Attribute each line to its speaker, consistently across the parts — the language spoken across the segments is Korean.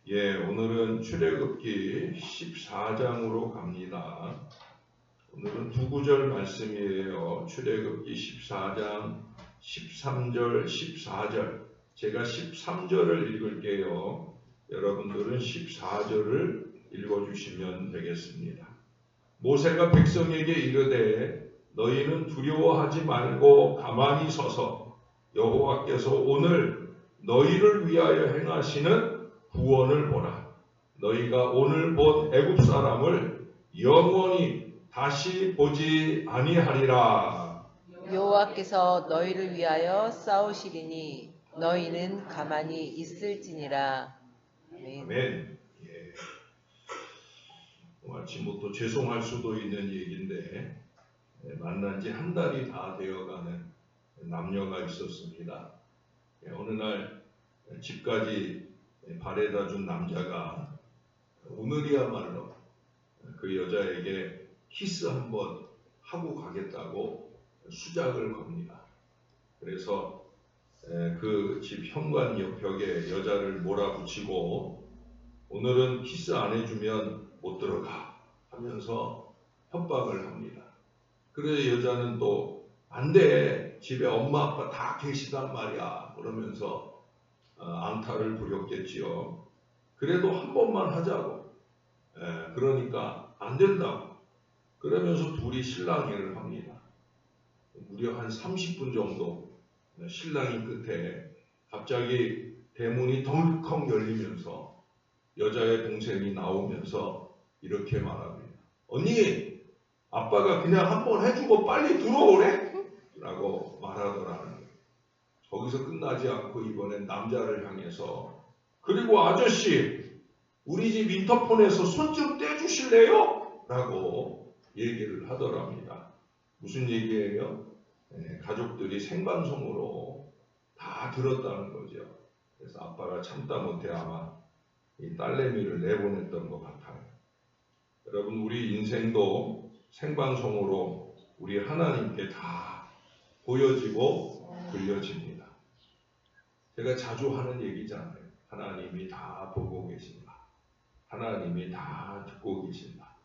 Speaker 1: 오늘은 출애굽기 14장으로 갑니다. 오늘은 두 구절 말씀이에요. 출애굽기 14장 13절, 14절. 제가 13절을 읽을게요. 여러분들은 14절을 읽어주시면 되겠습니다. 모세가 백성에게 이르되 너희는 두려워하지 말고 가만히 서서 여호와께서 오늘 너희를 위하여 행하시는 구원을 보라. 너희가 오늘 본 애굽 사람을 영원히 다시 보지 아니하리라.
Speaker 2: 여호와께서 너희를 위하여 싸우시리니 너희는 가만히 있을지니라. 아멘.
Speaker 1: 아멘. 아침부터 죄송할 수도 있는 얘기인데 만난 지 한 달이 다 되어가는 남녀가 있었습니다. 어느 날 집까지 바래다 준 남자가 오늘이야말로 그 여자에게 키스 한번 하고 가겠다고 수작을 겁니다. 그래서 그 집 현관 옆 벽에 여자를 몰아붙이고 오늘은 키스 안 해주면 못 들어가 하면서 협박을 합니다. 그래서 여자는 또 안 돼, 집에 엄마 아빠 다 계시단 말이야 그러면서 앙탈을 부렸겠지요. 그래도 한 번만 하자고. 그러니까 안 된다고. 그러면서 둘이 실랑이를 합니다. 무려 한 30분 정도 실랑이 끝에 갑자기 대문이 덜컥 열리면서 여자의 동생이 나오면서 이렇게 말합니다. 언니, 아빠가 그냥 한번 해주고 빨리 들어오래? 라고 말하더라는 거예요. 거기서 끝나지 않고 이번엔 남자를 향해서 그리고 아저씨, 우리 집 인터폰에서 손 좀 떼주실래요? 라고 얘기를 하더랍니다. 무슨 얘기예요? 가족들이 생방송으로 다 들었다는 거죠. 그래서 아빠가 참다 못해 아마 이 딸내미를 내보냈던 것 같아요. 여러분, 우리 인생도 생방송으로 우리 하나님께 다 보여지고 들려집니다. 제가 자주 하는 얘기잖아요. 하나님이 다 보고 계신다. 하나님이 다 듣고 계신다.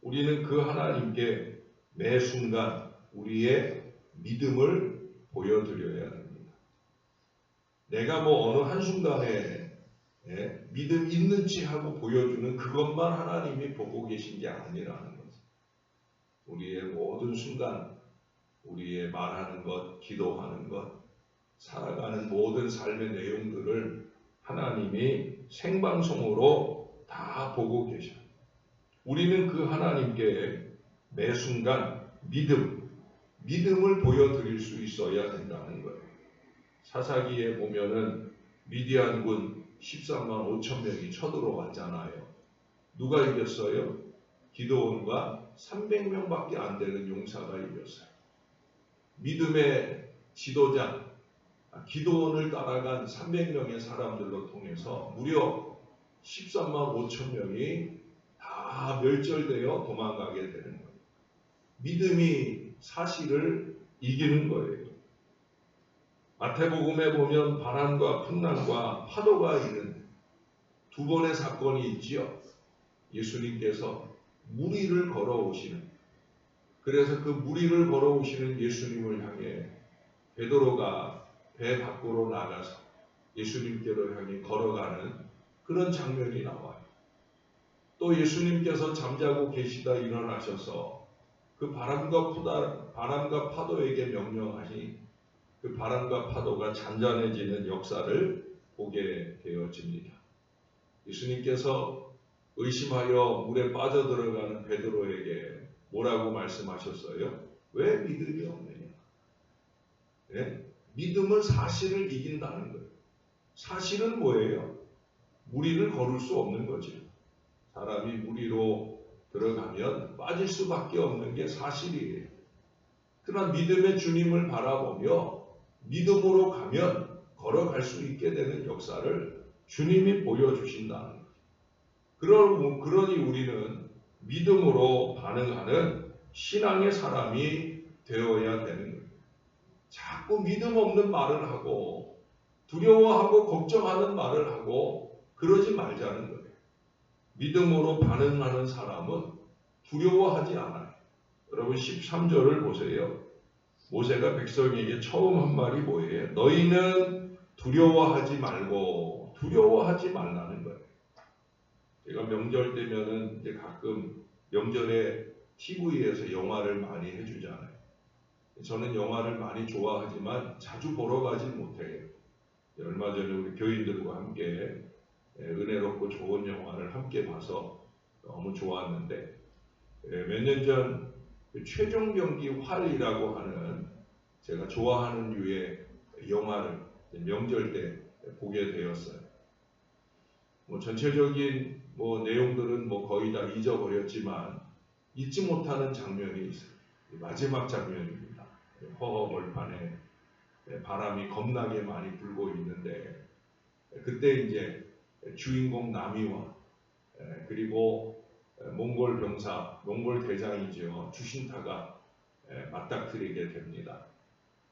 Speaker 1: 우리는 그 하나님께 매 순간 우리의 믿음을 보여드려야 합니다. 내가 어느 한순간에 믿음 있는지 하고 보여주는 그것만 하나님이 보고 계신 게 아니라는 거죠. 우리의 모든 순간, 우리의 말하는 것, 기도하는 것, 살아가는 모든 삶의 내용들을 하나님이 생방송으로 다 보고 계셔요. 우리는 그 하나님께 매 순간 믿음을 보여드릴 수 있어야 된다는 거예요. 사사기에 보면은 미디안군 13만 5천 명이 쳐들어왔잖아요. 누가 이겼어요? 기드온과 300명밖에 안 되는 용사가 이겼어요. 믿음의 지도자 기드온을 따라간 300명의 사람들로 통해서 무려 13만 5천 명이 다 멸절되어 도망가게 되는 거예요. 믿음이 사실을 이기는 거예요. 마태복음에 보면 바람과 풍랑과 파도가 있는 두 번의 사건이 있지요. 예수님께서 물 위를 걸어오시는, 그래서 그 물 위를 걸어오시는 예수님을 향해 베드로가 배 밖으로 나가서 예수님께로 향해 걸어가는 그런 장면이 나와요. 또 예수님께서 잠자고 계시다 일어나셔서 그 바람과 파도에게 명령하니 그 바람과 파도가 잔잔해지는 역사를 보게 되어집니다. 예수님께서 의심하여 물에 빠져들어가는 베드로에게 뭐라고 말씀하셨어요? 왜 믿음이 없느냐? 믿음은 사실을 이긴다는 거예요. 사실은 뭐예요? 물 위를 걸을 수 없는 거죠. 사람이 물 위로 들어가면 빠질 수밖에 없는 게 사실이에요. 그러나 믿음의 주님을 바라보며 믿음으로 가면 걸어갈 수 있게 되는 역사를 주님이 보여주신다는 거죠. 그러니 우리는 믿음으로 반응하는 신앙의 사람이 되어야 되는 거예요. 자꾸 믿음 없는 말을 하고 두려워하고 걱정하는 말을 하고 그러지 말자는 거예요. 믿음으로 반응하는 사람은 두려워하지 않아요. 여러분 13절을 보세요. 모세가 백성에게 처음 한 말이 뭐예요? 너희는 두려워하지 말고 두려워하지 말라는 거예요. 제가 명절 때면은 이제 가끔 명절에 TV에서 영화를 많이 해주잖아요. 저는 영화를 많이 좋아하지만 자주 보러 가지 못해요. 얼마 전에 우리 교인들과 함께 은혜롭고 좋은 영화를 함께 봐서 너무 좋았는데 몇 년 전 최종병기 활이라고 하는 제가 좋아하는 류의 영화를 명절 때 보게 되었어요. 전체적인 내용들은 거의 다 잊어버렸지만 잊지 못하는 장면이 있어요. 마지막 장면입니다. 허허벌판에 바람이 겁나게 많이 불고 있는데 그때 이제 주인공 나미와 그리고 몽골 병사, 몽골 대장이죠. 주신타가 맞닥뜨리게 됩니다.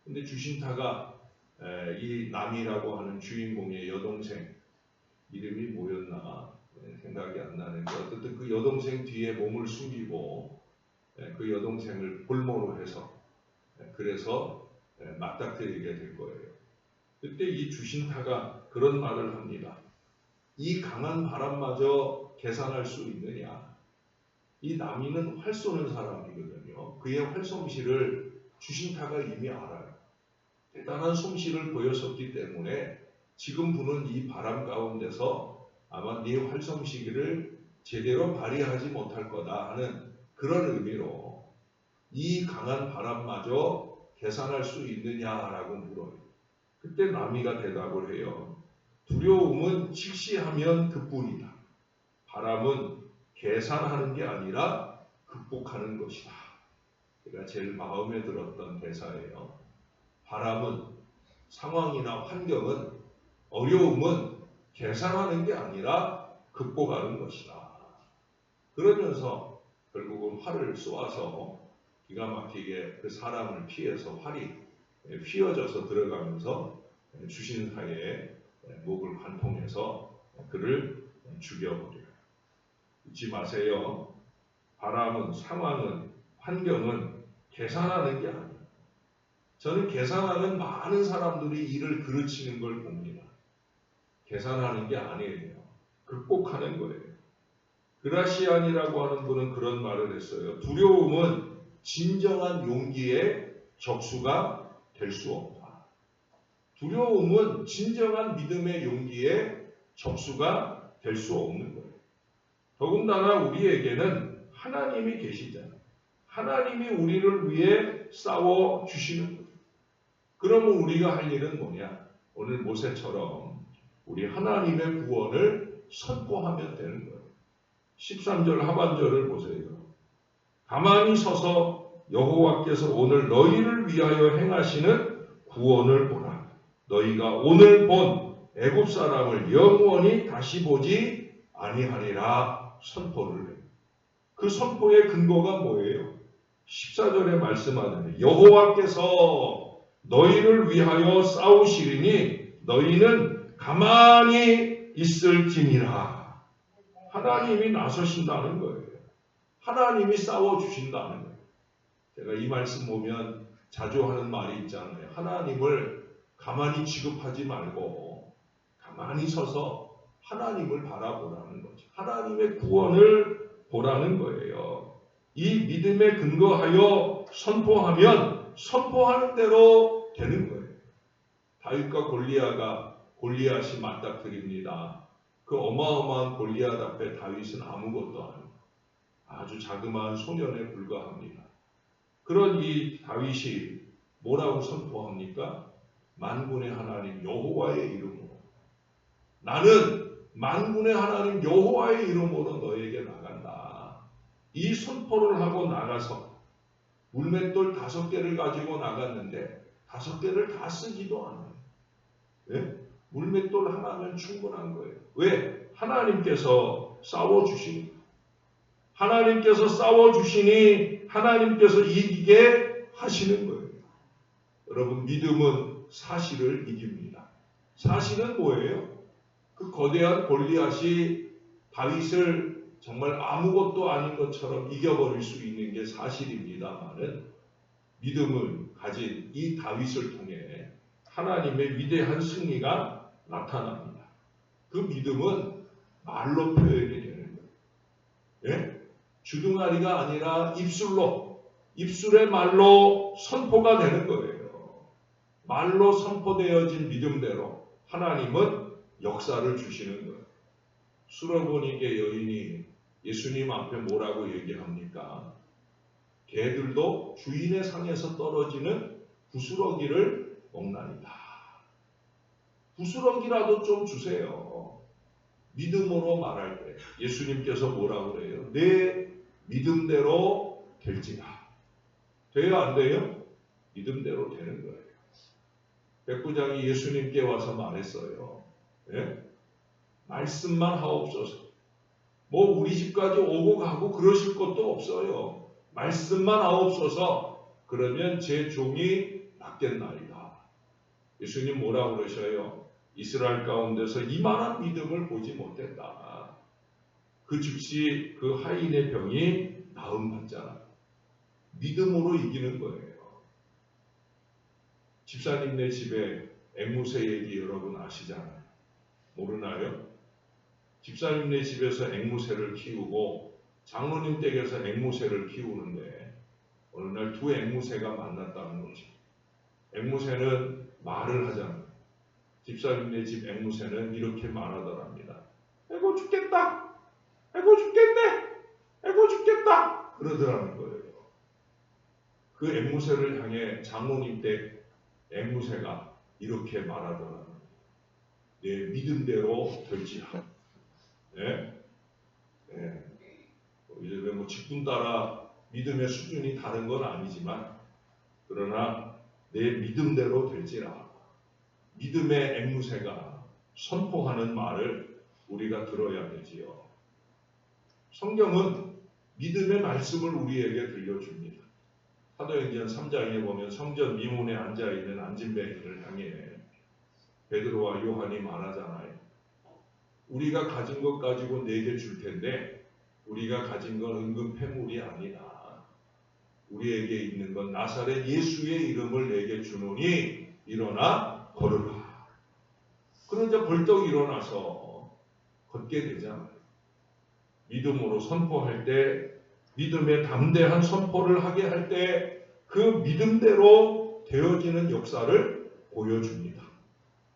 Speaker 1: 근데 주신타가 이 나미라고 하는 주인공의 여동생 이름이 뭐였나 생각이 안 나는데 어쨌든 그 여동생 뒤에 몸을 숨기고 그 여동생을 볼모로 해서 그래서 맞닥뜨리게 될 거예요. 그때 이 주신타가 그런 말을 합니다. 이 강한 바람마저 계산할 수 있느냐? 이 나미는 활 쏘는 사람이거든요. 그의 활 솜씨를 주신타가 이미 알아요. 대단한 솜씨를 보였었기 때문에 지금 부는 이 바람 가운데서 아마 네 활 솜씨를 제대로 발휘하지 못할 거다 하는 그런 의미로 이 강한 바람마저 계산할 수 있느냐라고 물어요. 그때 나미가 대답을 해요. 두려움은 직시하면 그뿐이다. 바람은 계산하는 게 아니라 극복하는 것이다. 제가 제일 마음에 들었던 대사예요. 바람은 상황이나 환경은 어려움은 계산하는 게 아니라 극복하는 것이다. 그러면서 결국은 활을 쏘아서 기가 막히게 그 사람을 피해서 활이 휘어져서 들어가면서 주신사의 목을 관통해서 그를 죽여버려요. 잊지 마세요. 바람은, 상황은, 환경은 계산하는 게 아니에요. 저는 계산하는 많은 사람들이 일을 그르치는 걸 봅니다. 계산하는 게 아니에요. 극복하는 거예요. 그라시안이라고 하는 분은 그런 말을 했어요. 두려움은 진정한 용기의 적수가 될 수 없다. 두려움은 진정한 믿음의 용기의 적수가 될 수 없는 거예요. 더군다나 우리에게는 하나님이 계시잖아요. 하나님이 우리를 위해 싸워 주시는 거예요. 그러면 우리가 할 일은 뭐냐? 오늘 모세처럼 우리 하나님의 구원을 선포하면 되는 거예요. 13절 하반절을 보세요. 가만히 서서 여호와께서 오늘 너희를 위하여 행하시는 구원을 보라. 너희가 오늘 본 애굽 사람을 영원히 다시 보지 아니하리라 선포를 해요. 그 선포의 근거가 뭐예요? 14절에 말씀하는 여호와께서 너희를 위하여 싸우시리니 너희는 가만히 있을지니라. 하나님이 나서신다는 거예요. 하나님이 싸워주신다는 거예요. 제가 이 말씀 보면 자주 하는 말이 있잖아요. 하나님을 가만히 취급하지 말고 가만히 서서 하나님을 바라보라는 거죠. 하나님의 구원을 보라는 거예요. 이 믿음에 근거하여 선포하면 선포하는 대로 되는 거예요. 다윗과 골리앗이 맞닥뜨립니다. 그 어마어마한 골리앗 앞에 다윗은 아무것도 아니에요. 아주 자그마한 소년에 불과합니다. 그런 이 다윗이 뭐라고 선포합니까? 만군의 하나님 여호와의 이름으로 나는 만군의 하나님 여호와의 이름으로 너에게 나간다. 이 선포를 하고 나가서 물맷돌 5개를 가지고 나갔는데 5개를 다 쓰지도 않아요. 왜? 물맷돌 하나면 충분한 거예요. 왜? 하나님께서 싸워주시니 하나님께서 싸워주시니 하나님께서 이기게 하시는 거예요. 여러분 믿음은 사실을 이깁니다. 사실은 뭐예요? 그 거대한 골리앗이 다윗을 정말 아무것도 아닌 것처럼 이겨버릴 수 있는 게 사실입니다만은 믿음을 가진 이 다윗을 통해 하나님의 위대한 승리가 나타납니다. 그 믿음은 말로 표현이 되는 거예요. 예? 주둥아리가 아니라 입술의 말로 선포가 되는 거예요. 말로 선포되어진 믿음대로 하나님은 역사를 주시는 거예요. 수로보니게 여인이 예수님 앞에 뭐라고 얘기합니까? 개들도 주인의 상에서 떨어지는 부스러기를 먹나니다. 부스러기라도 좀 주세요. 믿음으로 말할 때 예수님께서 뭐라고 그래요? 내 믿음대로 될지라. 돼요 안 돼요? 믿음대로 되는 거예요. 백부장이 예수님께 와서 말했어요. 예? 말씀만 하옵소서. 뭐 우리 집까지 오고 가고 그러실 것도 없어요. 말씀만 하옵소서. 그러면 제 종이 낫겠나이다. 예수님 뭐라고 그러셔요? 이스라엘 가운데서 이만한 믿음을 보지 못했다. 그 즉시 그 하인의 병이 나음받잖아요. 믿음으로 이기는 거예요. 집사님네 집에 앵무새 얘기 여러분 아시잖아요. 모르나요? 집사님네 집에서 앵무새를 키우고 장로님 댁에서 앵무새를 키우는데 어느 날 두 앵무새가 만났다는 거죠. 앵무새는 말을 하잖아요. 집사님네 집 앵무새는 이렇게 말하더랍니다. 아이고 죽겠다. 아이고 죽겠네. 아이고 죽겠다. 그러더라는 거예요. 그 앵무새를 향해 장로님 댁 앵무새가 이렇게 말하더라는 거예요. 내 믿음대로 될지라. 네? 네. 이제 뭐 직분 따라 믿음의 수준이 다른 건 아니지만 그러나 내 믿음대로 될지라. 믿음의 앵무새가 선포하는 말을 우리가 들어야 되지요. 성경은 믿음의 말씀을 우리에게 들려줍니다. 사도행전 3장에 보면 성전 미문에 앉아있는 안진뱅이를 향해 베드로와 요한이 말하잖아요. 우리가 가진 것 가지고 내게 줄 텐데 우리가 가진 건 은근 폐물이 아니다. 우리에게 있는 건 나사렛 예수의 이름을 내게 주노니 일어나 걸으라. 그러자 벌떡 일어나서 걷게 되잖아요. 믿음으로 선포할 때, 믿음의 담대한 선포를 하게 할 때 그 믿음대로 되어지는 역사를 보여줍니다.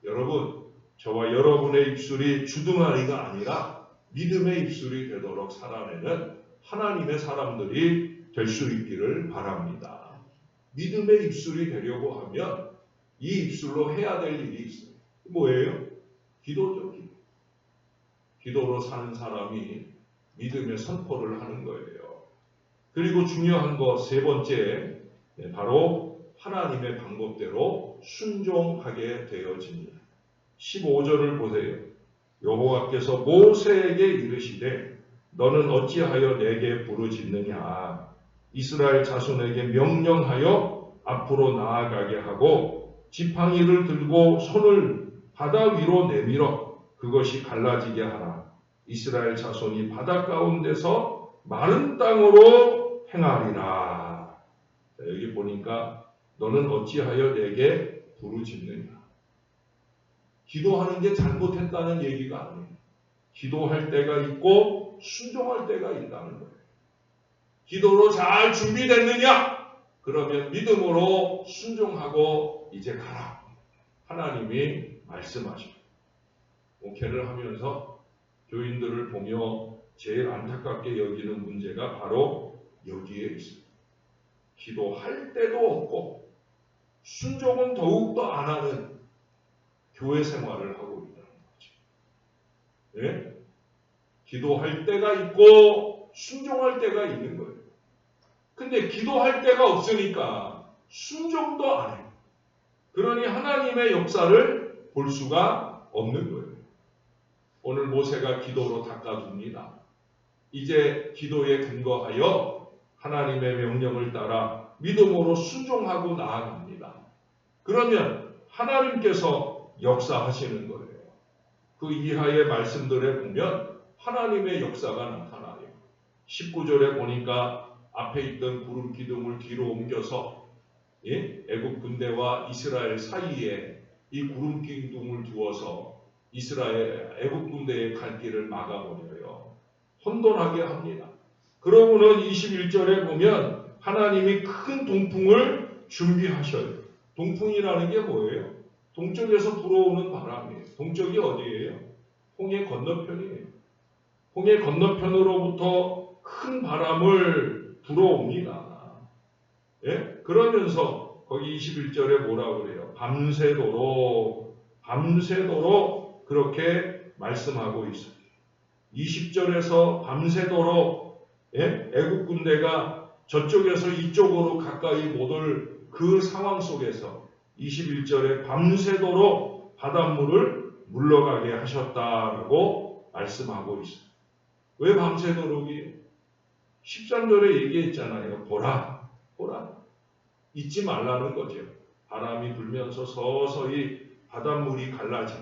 Speaker 1: 여러분, 저와 여러분의 입술이 주둥아리가 아니라 믿음의 입술이 되도록 살아내는 하나님의 사람들이 될 수 있기를 바랍니다. 믿음의 입술이 되려고 하면 이 입술로 해야 될 일이 있어요. 뭐예요? 기도죠, 기도. 기도로 사는 사람이 믿음의 선포를 하는 거예요. 그리고 중요한 거 세 번째, 바로 하나님의 방법대로 순종하게 되어집니다. 15절을 보세요. 여호와께서 모세에게 이르시되 너는 어찌하여 내게 부르짖느냐. 이스라엘 자손에게 명령하여 앞으로 나아가게 하고 지팡이를 들고 손을 바다 위로 내밀어 그것이 갈라지게 하라. 이스라엘 자손이 바다 가운데서 마른 땅으로 행하리라. 자, 여기 보니까 너는 어찌하여 내게 부르짖느냐. 기도하는 게 잘못했다는 얘기가 아니에요. 기도할 때가 있고 순종할 때가 있다는 거예요. 기도로 잘 준비됐느냐? 그러면 믿음으로 순종하고 이제 가라. 하나님이 말씀하십니다. 목회를 하면서 교인들을 보며 제일 안타깝게 여기는 문제가 바로 여기에 있습니다. 기도할 때도 없고 순종은 더욱더 안 하는 교회 생활을 하고 있다는 거죠. 네? 기도할 때가 있고 순종할 때가 있는 거예요. 근데 기도할 때가 없으니까 순종도 안 해요. 그러니 하나님의 역사를 볼 수가 없는 거예요. 오늘 모세가 기도로 닦아줍니다. 이제 기도에 근거하여 하나님의 명령을 따라 믿음으로 순종하고 나아갑니다. 그러면 하나님께서 역사하시는 거예요. 그 이하의 말씀들에 보면 하나님의 역사가 나타나요. 19절에 보니까 앞에 있던 구름 기둥을 뒤로 옮겨서 애굽 군대와 이스라엘 사이에 이 구름 기둥을 두어서 이스라엘 애굽 군대의 갈 길을 막아버려요. 혼돈하게 합니다. 그러고는 21절에 보면 하나님이 큰 동풍을 준비하셔요. 동풍이라는 게 뭐예요? 동쪽에서 불어오는 바람이에요. 동쪽이 어디예요? 홍해 건너편이에요. 홍해 건너편으로부터 큰 바람을 불어옵니다. 예? 그러면서 거기 21절에 뭐라고 그래요? 밤새도록 그렇게 말씀하고 있어요. 20절에서 밤새도록 애국 군대가 저쪽에서 이쪽으로 가까이 못 올 그 상황 속에서 21절에 밤새도록 바닷물을 물러가게 하셨다라고 말씀하고 있어요. 왜 밤새도록이에요? 13절에 얘기했잖아요. 보라. 잊지 말라는 거죠. 바람이 불면서 서서히 바닷물이 갈라져.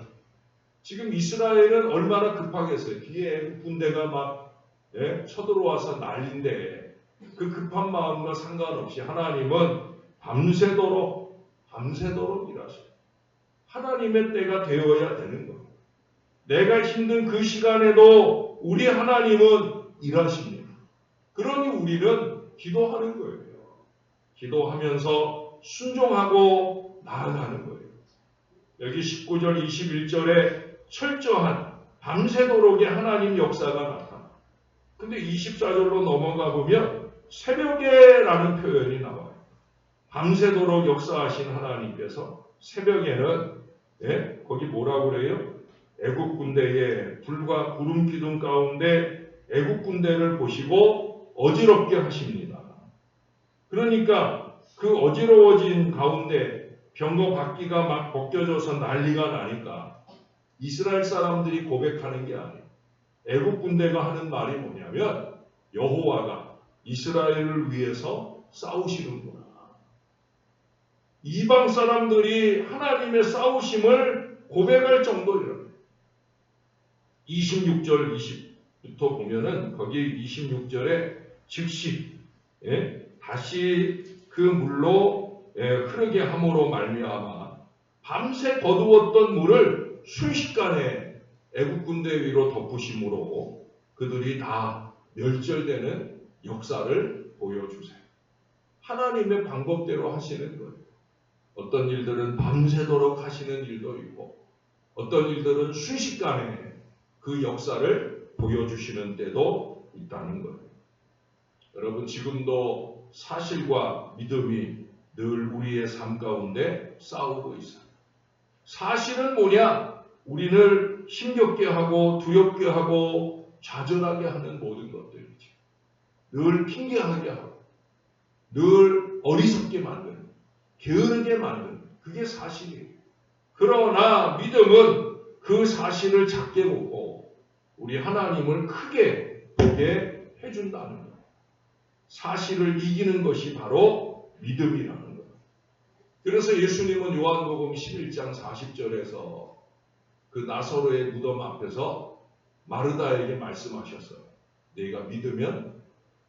Speaker 1: 지금 이스라엘은 얼마나 급하겠어요. 뒤에 애국 군대가 막 쳐들어와서 난리인데 그 급한 마음과 상관없이 하나님은 밤새도록 일하셔요. 하나님의 때가 되어야 되는 거예요. 내가 힘든 그 시간에도 우리 하나님은 일하십니다. 그러니 우리는 기도하는 거예요. 기도하면서 순종하고 나아가는 거예요. 여기 19절 21절에 철저한 밤새도록의 하나님 역사가 나타나. 근데 24절로 넘어가 보면 새벽에라는 표현이 나와요. 밤새도록 역사하신 하나님께서 새벽에는 거기 뭐라고 그래요? 애국 군대의 불과 구름 기둥 가운데 애국 군대를 보시고 어지럽게 하십니다. 그러니까 그 어지러워진 가운데 병거 바퀴가 막 벗겨져서 난리가 나니까 이스라엘 사람들이 고백하는 게 아니에요. 애국 군대가 하는 말이 뭐냐면 여호와가 이스라엘을 위해서 싸우시는구나. 이방 사람들이 하나님의 싸우심을 고백할 정도예요. 26절 20부터 보면은 거기 26절에 즉시 다시 그 물로 흐르게 함으로 말미암아 밤새 거두었던 물을 순식간에 애국 군대 위로 덮으심으로 그들이 다 멸절되는 역사를 보여주세요. 하나님의 방법대로 하시는 거예요. 어떤 일들은 밤새도록 하시는 일도 있고 어떤 일들은 순식간에 그 역사를 보여주시는 때도 있다는 거예요. 여러분 지금도 사실과 믿음이 늘 우리의 삶 가운데 싸우고 있어요. 사실은 뭐냐? 우리를 힘겹게 하고 두렵게 하고 좌절하게 하는 모든 것들이지. 늘 핑계하게 하고 늘 어리석게 만드는 게으르게 만드는 그게 사실이에요. 그러나 믿음은 그 사실을 작게 보고 우리 하나님을 크게 보게 해준다는 거예요. 사실을 이기는 것이 바로 믿음이라는 거예요. 그래서 예수님은 요한복음 11장 40절에서 그 나사로의 무덤 앞에서 마르다에게 말씀하셨어요. 네가 믿으면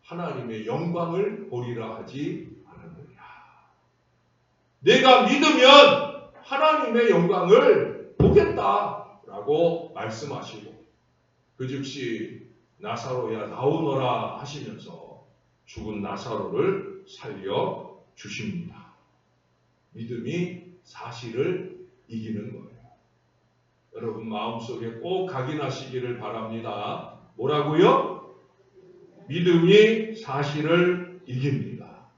Speaker 1: 하나님의 영광을 보리라 하지 않았느냐. 내가 믿으면 하나님의 영광을 보겠다라고 말씀하시고 그 즉시 나사로야 나오너라 하시면서 죽은 나사로를 살려 주십니다. 믿음이 사실을 이기는 거예요. 여러분 마음속에 꼭 각인하시기를 바랍니다. 뭐라고요? 믿음이 사실을 이깁니다.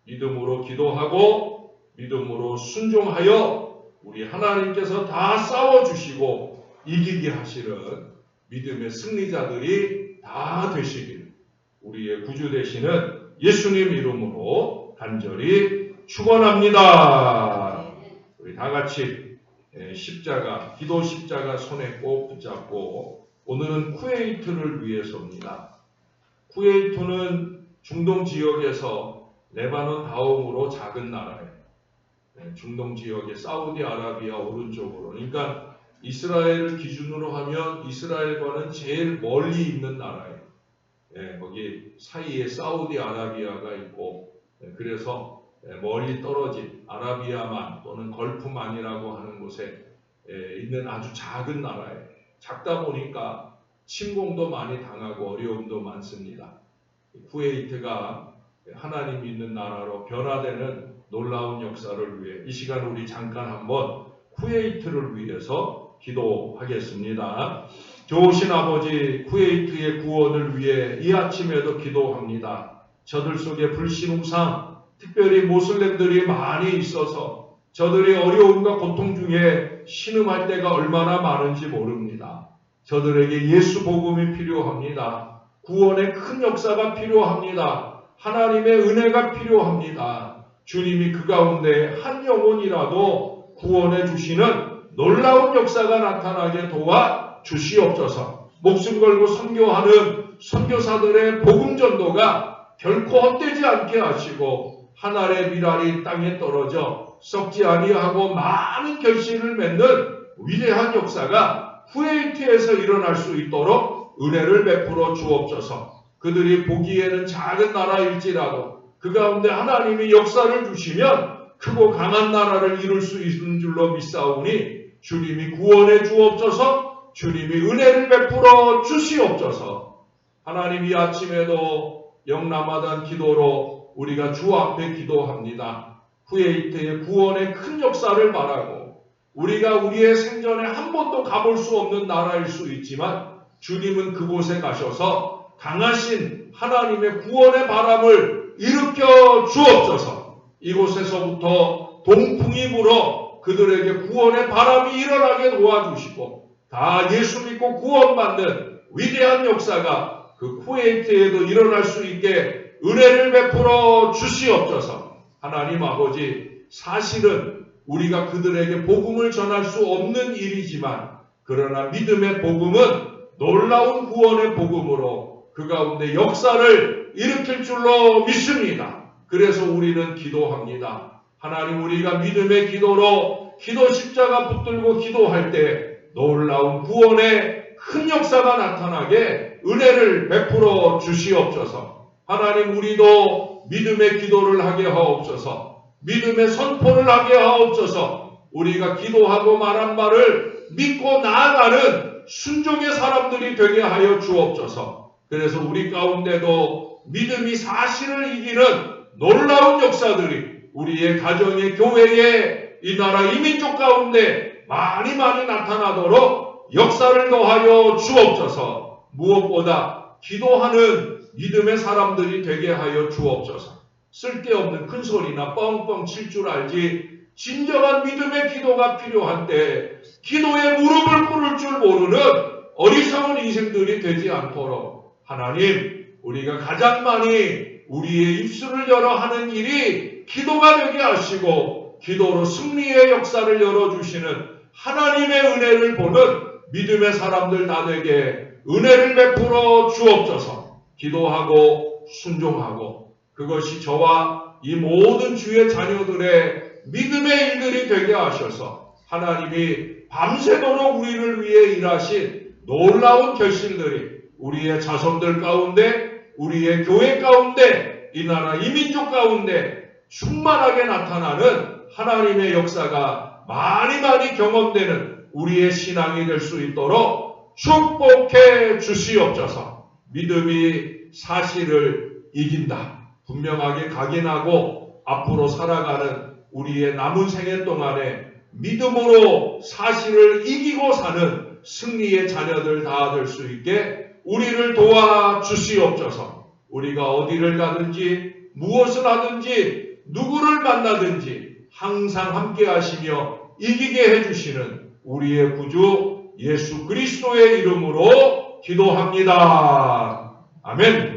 Speaker 1: 믿음으로 기도하고 믿음으로 순종하여 우리 하나님께서 다 싸워주시고 이기게 하시는 믿음의 승리자들이 다 되시길 우리의 구주 되시는 예수님 이름으로 간절히 축원합니다. 우리 다 같이 십자가, 기도 십자가 손에 꼭 붙잡고 오늘은 쿠웨이트를 위해서입니다. 쿠웨이트는 중동 지역에서 레바논 다음으로 작은 나라예요. 중동 지역의 사우디아라비아 오른쪽으로. 그러니까 이스라엘을 기준으로 하면 이스라엘과는 제일 멀리 있는 나라예요. 거기 사이에 사우디아라비아가 있고, 그래서 멀리 떨어진 아라비아만 또는 걸프만이라고 하는 곳에 있는 아주 작은 나라예요. 작다 보니까 침공도 많이 당하고 어려움도 많습니다. 쿠웨이트가 하나님 믿는 나라로 변화되는 놀라운 역사를 위해 이 시간 우리 잠깐 한번 쿠웨이트를 위해서 기도하겠습니다. 좋으신 아버지, 쿠웨이트의 구원을 위해 이 아침에도 기도합니다. 저들 속에 불신우상, 특별히 모슬렘들이 많이 있어서 저들이 어려움과 고통 중에 신음할 때가 얼마나 많은지 모릅니다. 저들에게 예수 복음이 필요합니다. 구원의 큰 역사가 필요합니다. 하나님의 은혜가 필요합니다. 주님이 그 가운데 한 영혼이라도 구원해 주시는 놀라운 역사가 나타나게 도와 주시옵소서. 목숨 걸고 선교하는 선교사들의 복음 전도가 결코 헛되지 않게 하시고 하늘의 밀알이 땅에 떨어져 썩지 아니하고 많은 결실을 맺는 위대한 역사가 쿠웨이트에서 일어날 수 있도록 은혜를 베풀어 주옵소서. 그들이 보기에는 작은 나라일지라도 그 가운데 하나님이 역사를 주시면 크고 강한 나라를 이룰 수 있는 줄로 믿사오니 주님이 구원해 주옵소서. 주님이 은혜를 베풀어 주시옵소서. 하나님, 이 아침에도 영남하던 기도로 우리가 주 앞에 기도합니다. 쿠웨이트의 구원의 큰 역사를 바라고 우리가 우리의 생전에 한 번도 가볼 수 없는 나라일 수 있지만 주님은 그곳에 가셔서 강하신 하나님의 구원의 바람을 일으켜 주옵소서. 이곳에서부터 동풍이 불어 그들에게 구원의 바람이 일어나게 도와주시고 다 예수 믿고 구원받는 위대한 역사가 그 쿠웨이트에도 일어날 수 있게 은혜를 베풀어 주시옵소서. 하나님 아버지, 사실은 우리가 그들에게 복음을 전할 수 없는 일이지만 그러나 믿음의 복음은 놀라운 구원의 복음으로 그 가운데 역사를 일으킬 줄로 믿습니다. 그래서 우리는 기도합니다. 하나님, 우리가 믿음의 기도로 기도 십자가 붙들고 기도할 때 놀라운 구원의 큰 역사가 나타나게 은혜를 베풀어 주시옵소서. 하나님, 우리도 믿음의 기도를 하게 하옵소서. 믿음의 선포를 하게 하옵소서. 우리가 기도하고 말한 말을 믿고 나아가는 순종의 사람들이 되게 하여 주옵소서. 그래서 우리 가운데도 믿음이 사실을 이기는 놀라운 역사들이 우리의 가정의 교회에 이 나라 이 민족 가운데 많이 나타나도록 역사를 더하여 주옵소서. 무엇보다 기도하는 믿음의 사람들이 되게 하여 주옵소서. 쓸데없는 큰 소리나 뻥뻥 칠 줄 알지 진정한 믿음의 기도가 필요한데 기도에 무릎을 꿇을 줄 모르는 어리석은 인생들이 되지 않도록 하나님, 우리가 가장 많이 우리의 입술을 열어 하는 일이 기도가 되게 하시고 기도로 승리의 역사를 열어주시는 하나님의 은혜를 보는 믿음의 사람들 다 되게 은혜를 베풀어 주옵소서. 기도하고 순종하고 그것이 저와 이 모든 주의 자녀들의 믿음의 일들이 되게 하셔서 하나님이 밤새도록 우리를 위해 일하신 놀라운 결실들이 우리의 자손들 가운데, 우리의 교회 가운데, 이 나라 이 민족 가운데 충만하게 나타나는 하나님의 역사가 많이 경험되는 우리의 신앙이 될 수 있도록 축복해 주시옵소서. 믿음이 사실을 이긴다. 분명하게 각인하고 앞으로 살아가는 우리의 남은 생애 동안에 믿음으로 사실을 이기고 사는 승리의 자녀들 다 될 수 있게 우리를 도와 주시옵소서. 우리가 어디를 가든지 무엇을 하든지 누구를 만나든지 항상 함께 하시며 이기게 해주시는 우리의 구주 예수 그리스도의 이름으로 기도합니다. 아멘.